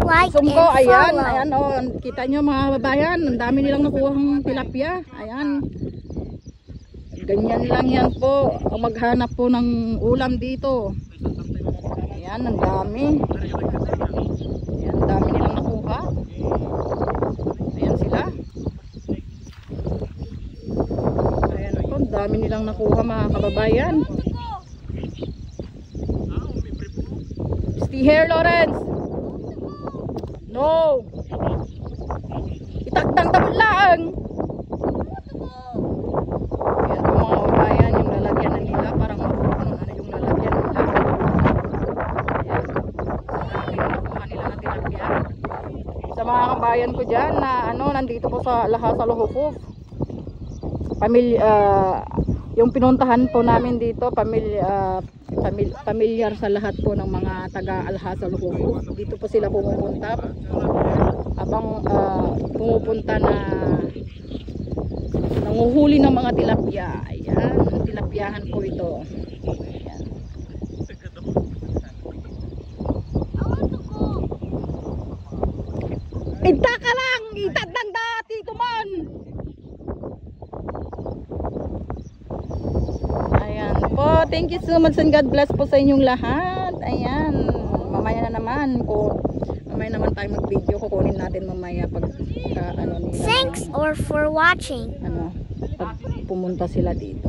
like Sumko, and ayan, follow. ayan oh, kita nyo mga kababayan, ang dami nilang nakuhang tilapia. Ayan. Ganyan lang yan po, maghanap po ng ulam dito. Ayan, ang dami. Ayan, ang dami nilang nakuha. Ayan sila. Ayan po, ang dami nilang nakuha mga kababayan. Stay here, Lawrence. No. Itagtang tabon lang. Ayan po mga kababayan, yung lalagyan na nila. Parang ano yung lalagyan nila. Ayan. Marami yung nakuha nila na tilapia. Sa mga kabayan ko dyan na ano, nandito po sa Lahasa Lohukov. Yung pinuntahan po namin dito, pamilyar sa lahat po ng mga taga Alhasa Lohukov. Dito po sila pumupunta habang pumupunta na nanguhuli ng mga tilapia. Ayan, tilapiahan po ito. Ayan. Ita ka lang! Itadang dati kuman! Ayan po, thank you so much and God bless po sa inyong lahat. Ayan, mamaya na naman mamaya naman tayo mag-video, kukunin natin mamaya pag ano nila. Thanks or for watching. Ano, pag pumunta sila dito.